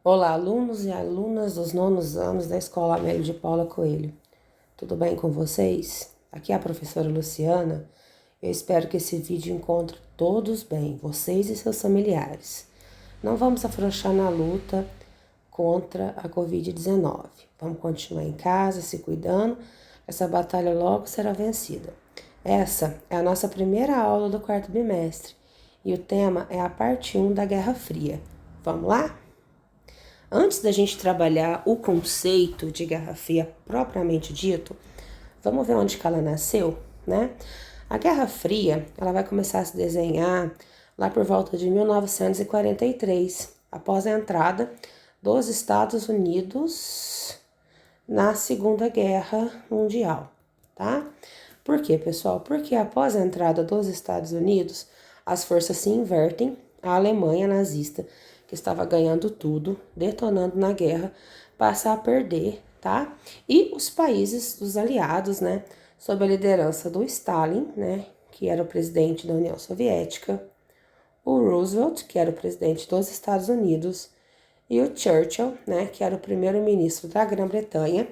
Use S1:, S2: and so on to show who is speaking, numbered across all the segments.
S1: Olá, alunos e alunas dos nonos anos da Escola Amélia de Paula Coelho. Tudo bem com vocês? Aqui é a professora Luciana. Eu espero que esse vídeo encontre todos bem, vocês e seus familiares. Não vamos afrouxar na luta contra a Covid-19. Vamos continuar em casa, se cuidando. Essa batalha logo será vencida. Essa é a nossa primeira aula do quarto bimestre e o tema é a parte 1 da Guerra Fria. Vamos lá? Antes da gente trabalhar o conceito de Guerra Fria propriamente dito, vamos ver onde que ela nasceu, né? A Guerra Fria, ela vai começar a se desenhar lá por volta de 1943, após a entrada dos Estados Unidos na Segunda Guerra Mundial, tá? Por quê, pessoal? Porque após a entrada dos Estados Unidos, as forças se invertem, a Alemanha nazista, que estava ganhando tudo, detonando na guerra, passa a perder, tá? E os países dos aliados, né, sob a liderança do Stalin, né, que era o presidente da União Soviética, o Roosevelt, que era o presidente dos Estados Unidos, e o Churchill, né, que era o primeiro-ministro da Grã-Bretanha.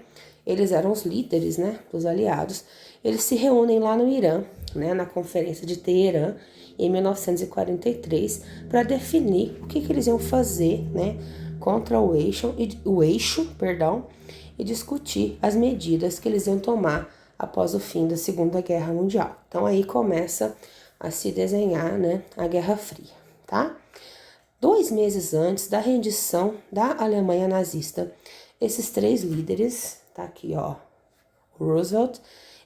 S1: Eles eram os líderes, né, dos aliados. Eles se reúnem lá no Irã, né, na Conferência de Teherã, em 1943, para definir o que eles iam fazer, né, contra o eixo, e discutir as medidas que eles iam tomar após o fim da Segunda Guerra Mundial. Então aí começa a se desenhar, né, a Guerra Fria, tá? 2 meses antes da rendição da Alemanha nazista, esses 3 líderes, tá aqui ó, o Roosevelt,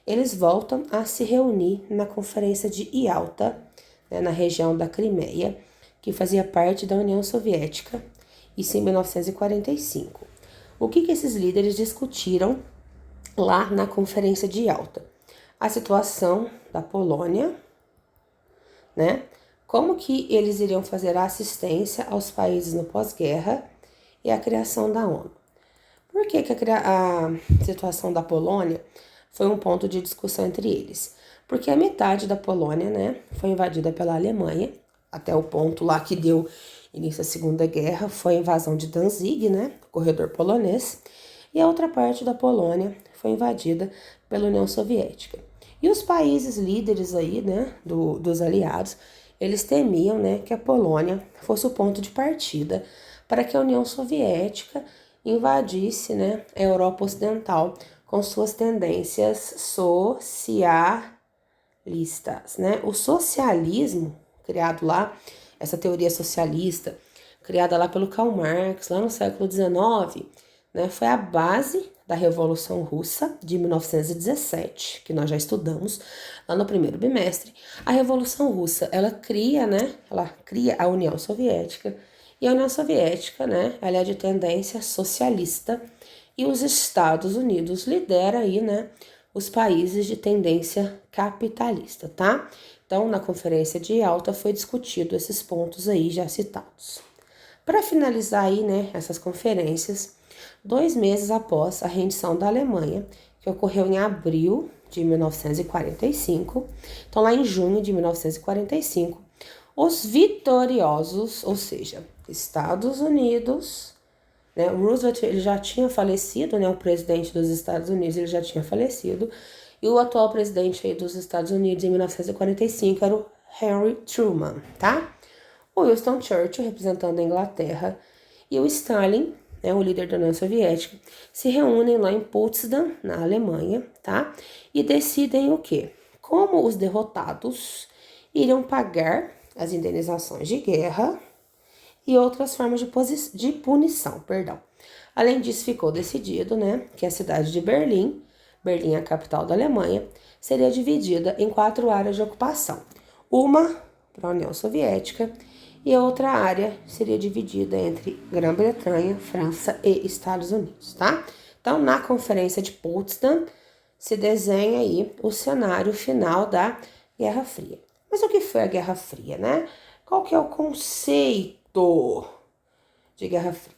S1: eles voltam a se reunir na Conferência de Yalta, né, na região da Crimeia, que fazia parte da União Soviética, isso em 1945. O que esses líderes discutiram lá na Conferência de Yalta? A situação da Polônia, né? Como que eles iriam fazer a assistência aos países no pós-guerra e a criação da ONU. Por que a situação da Polônia foi um ponto de discussão entre eles? Porque a metade da Polônia, né, foi invadida pela Alemanha, até o ponto lá que deu início à Segunda Guerra, foi a invasão de Danzig, né, corredor polonês, e a outra parte da Polônia foi invadida pela União Soviética. E os países líderes aí, né, dos aliados, eles temiam, né, que a Polônia fosse o ponto de partida para que a União Soviética invadisse, né, a Europa Ocidental com suas tendências socialistas, né? O socialismo criado lá, essa teoria socialista criada lá pelo Karl Marx, lá no século XIX, né, foi a base da Revolução Russa de 1917, que nós já estudamos lá no primeiro bimestre. A Revolução Russa, ela cria, né, ela cria a União Soviética, e a União Soviética, né, ela é de tendência socialista, e os Estados Unidos lidera aí, né, os países de tendência capitalista, tá? Então, na Conferência de Yalta foi discutido esses pontos aí já citados. Para finalizar aí, né, essas conferências, 2 meses após a rendição da Alemanha, que ocorreu em abril de 1945, então lá em junho de 1945, os vitoriosos, ou seja, Estados Unidos, né, o Roosevelt ele já tinha falecido, né, o presidente dos Estados Unidos ele já tinha falecido, e o atual presidente aí dos Estados Unidos em 1945 era o Harry Truman, tá? O Winston Churchill, representando a Inglaterra, e o Stalin, né, o líder da União Soviética, se reúnem lá em Potsdam, na Alemanha, tá? E decidem o quê? Como os derrotados iriam pagar as indenizações de guerra e outras formas de punição, perdão. Além disso, ficou decidido, né, que a cidade de Berlim, Berlim é a capital da Alemanha, seria dividida em 4 áreas de ocupação. Uma para a União Soviética, e a outra área seria dividida entre Grã-Bretanha, França e Estados Unidos, tá? Então, na Conferência de Potsdam, se desenha aí o cenário final da Guerra Fria. Mas o que foi a Guerra Fria, né? Qual que é o conceito de Guerra Fria?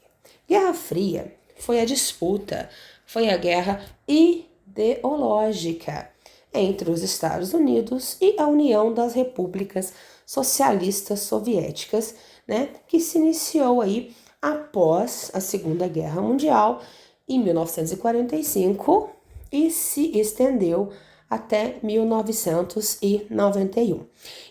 S1: Guerra Fria foi a disputa, foi a guerra ideológica entre os Estados Unidos e a União das Repúblicas Socialistas Soviéticas, né, que se iniciou aí após a Segunda Guerra Mundial, em 1945, e se estendeu até 1991.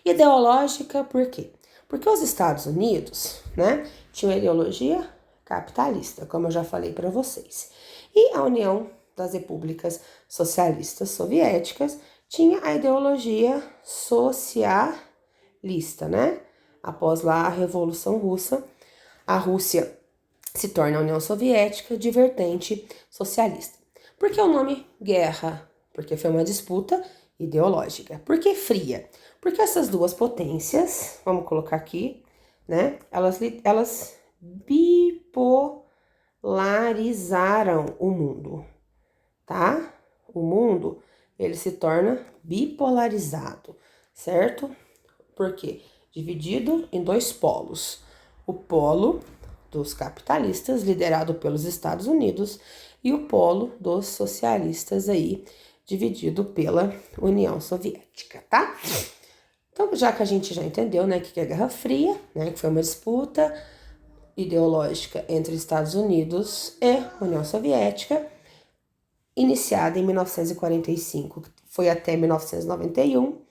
S1: Ideológica por quê? Porque os Estados Unidos, né, tinham uma ideologia capitalista, como eu já falei para vocês. E a União das Repúblicas Socialistas Soviéticas tinha a ideologia socialista, né? Após lá a Revolução Russa, a Rússia se torna a União Soviética de vertente socialista. Por que o nome guerra? Porque foi uma disputa ideológica. Por que fria? Porque essas duas potências, vamos colocar aqui, né? Elas bipolarizaram o mundo, tá? O mundo, ele se torna bipolarizado, certo? Por quê? Dividido em dois polos. O polo dos capitalistas, liderado pelos Estados Unidos, e o polo dos socialistas aí, dividido pela União Soviética, tá? Então, já que a gente já entendeu, né, que é a Guerra Fria, né, que foi uma disputa ideológica entre Estados Unidos e União Soviética, iniciada em 1945, foi até 1991,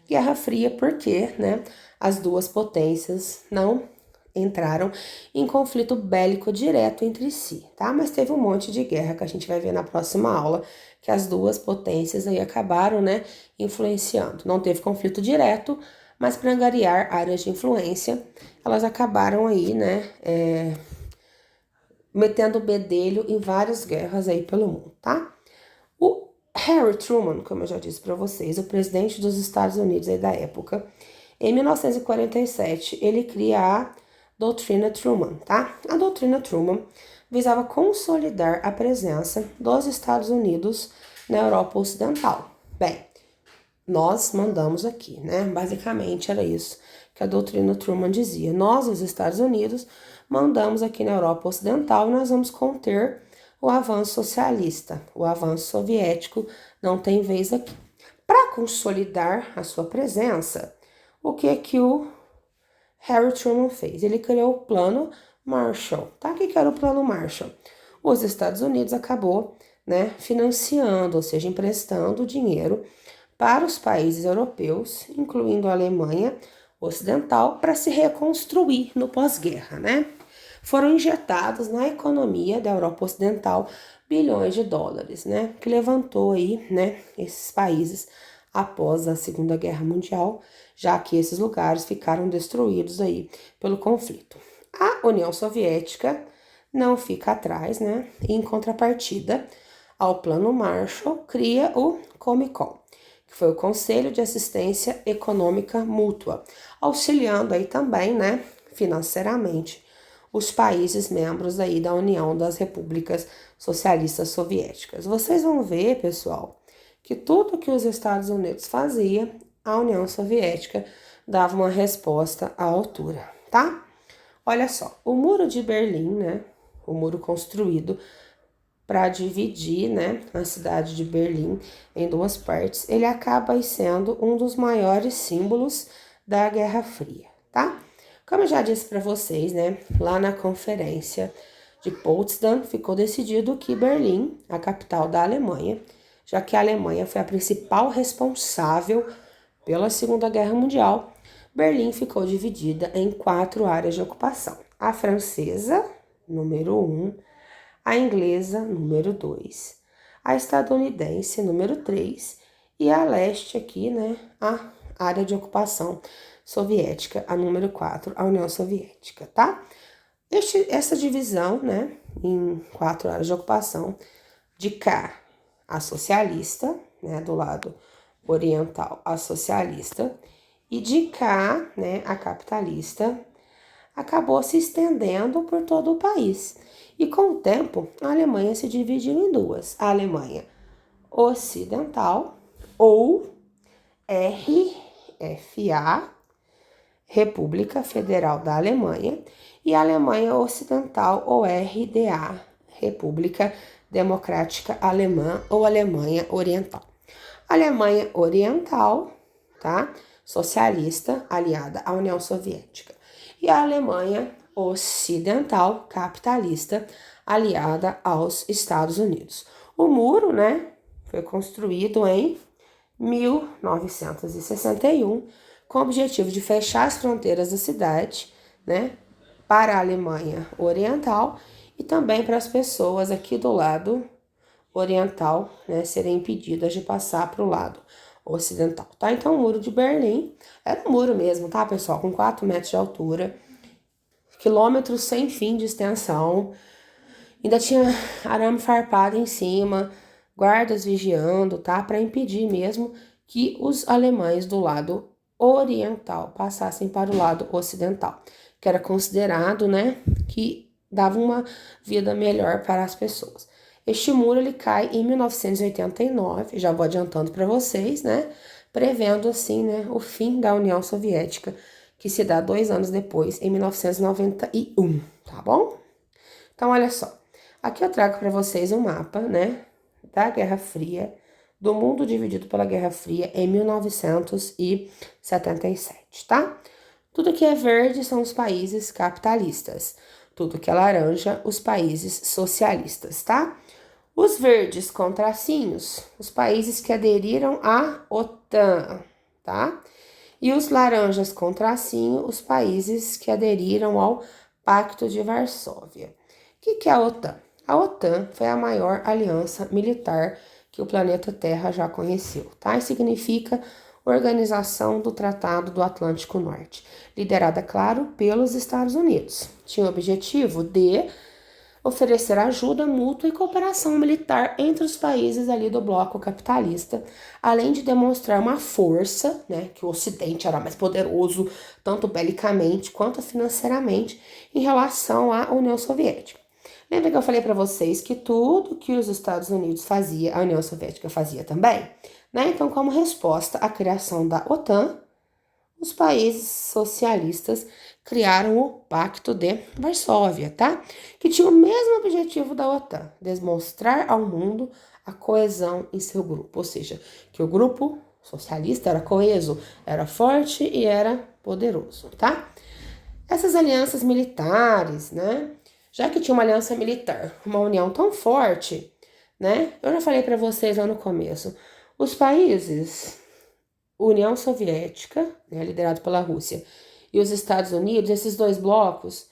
S1: Guerra Fria, porque, né, as duas potências não entraram em conflito bélico direto entre si, tá? Mas teve um monte de guerra que a gente vai ver na próxima aula, que as duas potências aí acabaram, né, influenciando. Não teve conflito direto, mas para angariar áreas de influência, elas acabaram aí, né, metendo o bedelho em várias guerras aí pelo mundo, tá? O Harry Truman, como eu já disse para vocês, o presidente dos Estados Unidos aí da época, em 1947, ele cria a Doutrina Truman, tá? A Doutrina Truman visava consolidar a presença dos Estados Unidos na Europa Ocidental. Bem, nós mandamos aqui, né? Basicamente era isso que a Doutrina Truman dizia. Nós, os Estados Unidos, mandamos aqui na Europa Ocidental e nós vamos conter o avanço socialista. O avanço soviético não tem vez aqui. Para consolidar a sua presença, o que o Harry Truman fez? Ele criou o Plano Marshall, tá? O que era o Plano Marshall? Os Estados Unidos acabou, né, financiando, ou seja, emprestando dinheiro para os países europeus, incluindo a Alemanha Ocidental, para se reconstruir no pós-guerra, né? Foram injetados na economia da Europa Ocidental bilhões de dólares, né? Que levantou aí, né, esses países após a Segunda Guerra Mundial, já que esses lugares ficaram destruídos aí pelo conflito. A União Soviética não fica atrás, né? Em contrapartida ao Plano Marshall, cria o Comecon, que foi o Conselho de Assistência Econômica Mútua, auxiliando aí também, né, financeiramente, os países membros aí da União das Repúblicas Socialistas Soviéticas. Vocês vão ver, pessoal, que tudo que os Estados Unidos fazia, a União Soviética dava uma resposta à altura, tá? Olha só, o Muro de Berlim, né, o muro construído para dividir, né, a cidade de Berlim em duas partes, ele acaba sendo um dos maiores símbolos da Guerra Fria, tá? Como eu já disse para vocês, né, lá na conferência de Potsdam ficou decidido que Berlim, a capital da Alemanha, já que a Alemanha foi a principal responsável pela Segunda Guerra Mundial, Berlim ficou dividida em 4 áreas de ocupação. A francesa, número 1, a inglesa, número 2, a estadunidense, número 3, e a leste aqui, né, a área de ocupação soviética, a número 4, a União Soviética, tá? Essa divisão, né, em 4 áreas de ocupação, de cá a socialista, né, do lado oriental a socialista, e de cá, né, a capitalista, acabou se estendendo por todo o país. E com o tempo, a Alemanha se dividiu em duas: a Alemanha Ocidental, ou RFA, República Federal da Alemanha, e a Alemanha Ocidental, ou RDA, República Democrática Alemã, ou Alemanha Oriental. Alemanha Oriental, tá? Socialista, aliada à União Soviética. E a Alemanha ocidental capitalista aliada aos Estados Unidos. O muro, né, foi construído em 1961 com o objetivo de fechar as fronteiras da cidade, né, para a Alemanha Oriental e também para as pessoas aqui do lado oriental, né, serem impedidas de passar para o lado ocidental, tá? Então, o Muro de Berlim era um muro mesmo, tá, pessoal? Com 4 metros de altura, quilômetros sem fim de extensão, ainda tinha arame farpado em cima, guardas vigiando, tá? Para impedir mesmo que os alemães do lado oriental passassem para o lado ocidental, que era considerado, né, que dava uma vida melhor para as pessoas. Este muro ele cai em 1989, já vou adiantando para vocês, né, prevendo assim, né, o fim da União Soviética, que se dá 2 anos depois, em 1991, tá bom? Então, olha só, aqui eu trago para vocês um mapa, né, da Guerra Fria, do mundo dividido pela Guerra Fria em 1977, tá? Tudo que é verde são os países capitalistas, tudo que é laranja, os países socialistas, tá? Os verdes com tracinhos, os países que aderiram à OTAN, tá? E os laranjas com tracinho, os países que aderiram ao Pacto de Varsóvia. O que é a OTAN? A OTAN foi a maior aliança militar que o planeta Terra já conheceu, tá? E significa Organização do Tratado do Atlântico Norte, liderada, claro, pelos Estados Unidos. Tinha o objetivo de oferecer ajuda mútua e cooperação militar entre os países ali do bloco capitalista, além de demonstrar uma força, né, que o Ocidente era mais poderoso, tanto belicamente quanto financeiramente, em relação à União Soviética. Lembra que eu falei para vocês que tudo que os Estados Unidos fazia, a União Soviética fazia também? Né? Então, como resposta à criação da OTAN, os países socialistas criaram o Pacto de Varsóvia, tá? Que tinha o mesmo objetivo da OTAN, demonstrar ao mundo a coesão em seu grupo, ou seja, que o grupo socialista era coeso, era forte e era poderoso, tá? Essas alianças militares, né? Já que tinha uma aliança militar, uma união tão forte, né? Eu já falei para vocês lá no começo, os países União Soviética, né, liderado pela Rússia, e os Estados Unidos, esses dois blocos,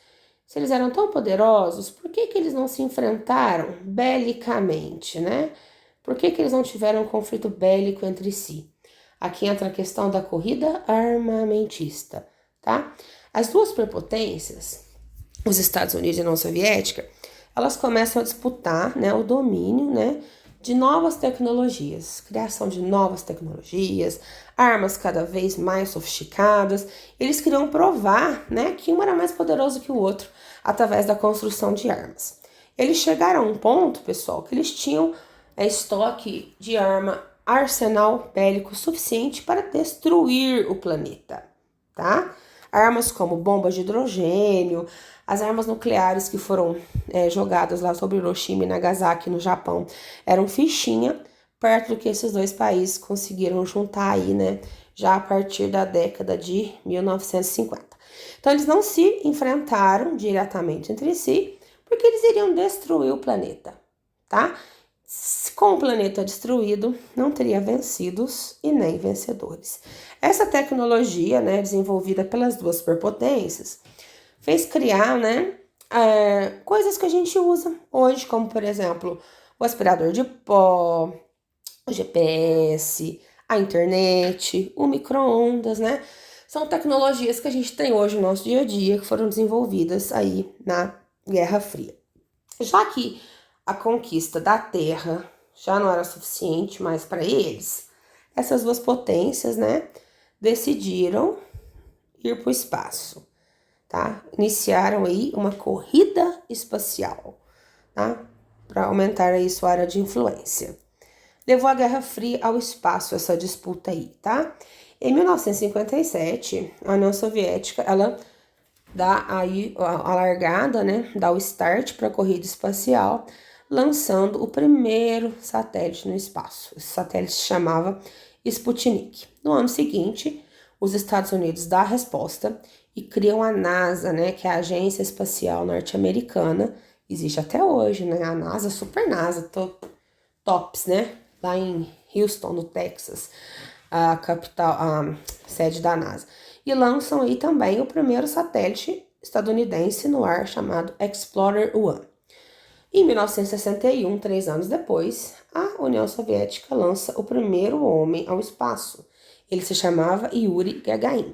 S1: se eles eram tão poderosos, por que eles não se enfrentaram belicamente, né? Por que eles não tiveram um conflito bélico entre si? Aqui entra a questão da corrida armamentista, tá? As duas superpotências, os Estados Unidos e a União Soviética, elas começam a disputar, né, o domínio, né, de novas tecnologias, criação de novas tecnologias, armas cada vez mais sofisticadas. Eles queriam provar, né, que um era mais poderoso que o outro através da construção de armas. Eles chegaram a um ponto, pessoal, que eles tinham estoque de arma, arsenal bélico suficiente para destruir o planeta, tá? Armas como bombas de hidrogênio, as armas nucleares que foram jogadas lá sobre Hiroshima e Nagasaki no Japão eram fichinha perto do que esses dois países conseguiram juntar aí, né, já a partir da década de 1950. Então eles não se enfrentaram diretamente entre si, porque eles iriam destruir o planeta, tá? Com o planeta destruído, não teria vencidos e nem vencedores. Essa tecnologia, né, desenvolvida pelas duas superpotências, fez criar, né, coisas que a gente usa hoje, como, por exemplo, o aspirador de pó, o GPS, a internet, o micro-ondas, né? São tecnologias que a gente tem hoje no nosso dia a dia, que foram desenvolvidas aí na Guerra Fria. Já que a conquista da Terra já não era suficiente mais para eles, essas duas potências, né, decidiram ir para o espaço, tá? Iniciaram aí uma corrida espacial, tá? Para aumentar aí sua área de influência. Levou a Guerra Fria ao espaço essa disputa aí, tá? Em 1957, a União Soviética, ela dá aí a largada, né? Dá o start para a corrida espacial, lançando o primeiro satélite no espaço. Esse satélite se chamava Sputnik. No ano seguinte, os Estados Unidos dá a resposta e criam a NASA, né, que é a Agência Espacial Norte-Americana. Existe até hoje, né, a NASA, Super NASA, tops, né, lá em Houston, no Texas, a capital, a sede da NASA. E lançam aí também o primeiro satélite estadunidense no ar, chamado Explorer 1. Em 1961, 3 anos depois, a União Soviética lança o primeiro homem ao espaço. Ele se chamava Yuri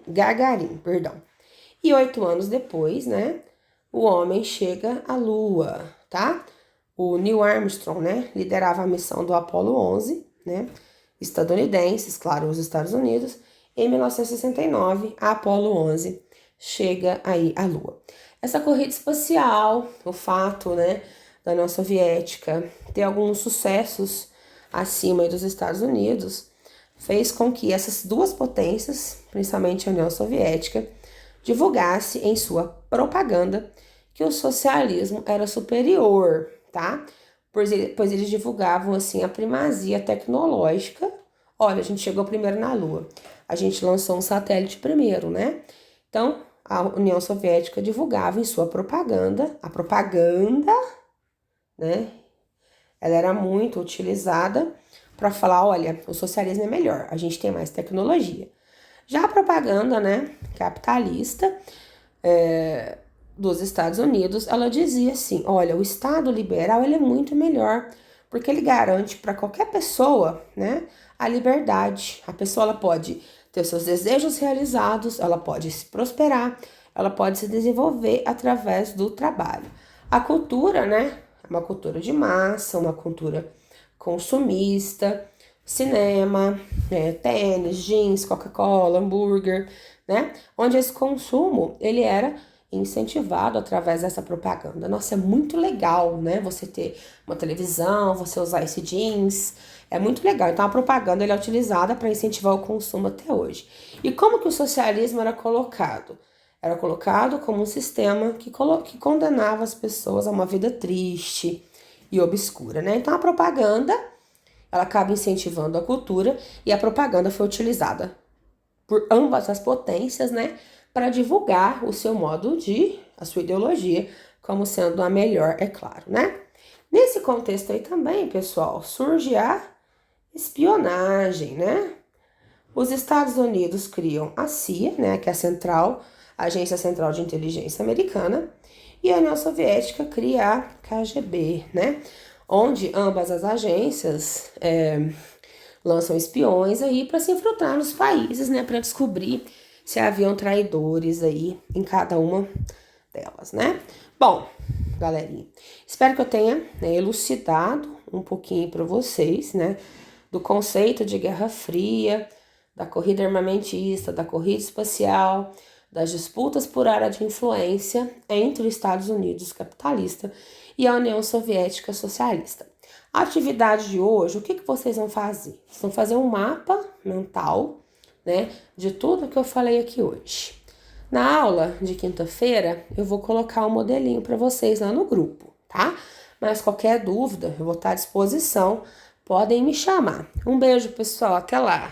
S1: Gagarin, perdão. E 8 anos depois, né, o homem chega à Lua, tá? O Neil Armstrong, né, liderava a missão do Apollo 11, né, estadunidenses, claro, os Estados Unidos. Em 1969, a Apollo 11 chega aí à Lua. Essa corrida espacial, o fato, né, da União Soviética ter alguns sucessos acima dos Estados Unidos, fez com que essas duas potências, principalmente a União Soviética, divulgasse em sua propaganda que o socialismo era superior, tá? Pois eles divulgavam, assim, a primazia tecnológica. Olha, a gente chegou primeiro na Lua, a gente lançou um satélite primeiro, né? Então, a União Soviética divulgava em sua propaganda, a propaganda, né? Ela era muito utilizada para falar, olha, o socialismo é melhor, a gente tem mais tecnologia. Já a propaganda, né, capitalista dos Estados Unidos, ela dizia assim, olha, o Estado liberal ele é muito melhor, porque ele garante para qualquer pessoa, né, a liberdade. A pessoa ela pode ter seus desejos realizados, ela pode se prosperar, ela pode se desenvolver através do trabalho. A cultura, né, é uma cultura de massa, uma cultura consumista, cinema, tênis, jeans, Coca-Cola, hambúrguer, né? Onde esse consumo, ele era incentivado através dessa propaganda. Nossa, é muito legal, né? Você ter uma televisão, você usar esse jeans, é muito legal. Então a propaganda ele é utilizada para incentivar o consumo até hoje. E como que o socialismo era colocado? Era colocado como um sistema que condenava as pessoas a uma vida triste e obscura, né? Então a propaganda ela acaba incentivando a cultura e a propaganda foi utilizada por ambas as potências, né, para divulgar o seu modo de, a sua ideologia, como sendo a melhor, é claro, né? Nesse contexto aí também, pessoal, surge a espionagem, né? Os Estados Unidos criam a CIA, né, que é a Agência Central de Inteligência Americana, e a União Soviética cria a KGB, né? Onde ambas as agências lançam espiões aí para se infiltrar nos países, né, para descobrir se haviam traidores aí em cada uma delas, né? Bom, galerinha, espero que eu tenha, né, elucidado um pouquinho para vocês, né, do conceito de Guerra Fria, da corrida armamentista, da corrida espacial, das disputas por área de influência entre os Estados Unidos capitalista e a União Soviética socialista. A atividade de hoje, o que vocês vão fazer? Vocês vão fazer um mapa mental, né, de tudo que eu falei aqui hoje. Na aula de quinta-feira, eu vou colocar um modelinho para vocês lá no grupo, tá? Mas qualquer dúvida, eu vou estar à disposição, podem me chamar. Um beijo, pessoal, até lá!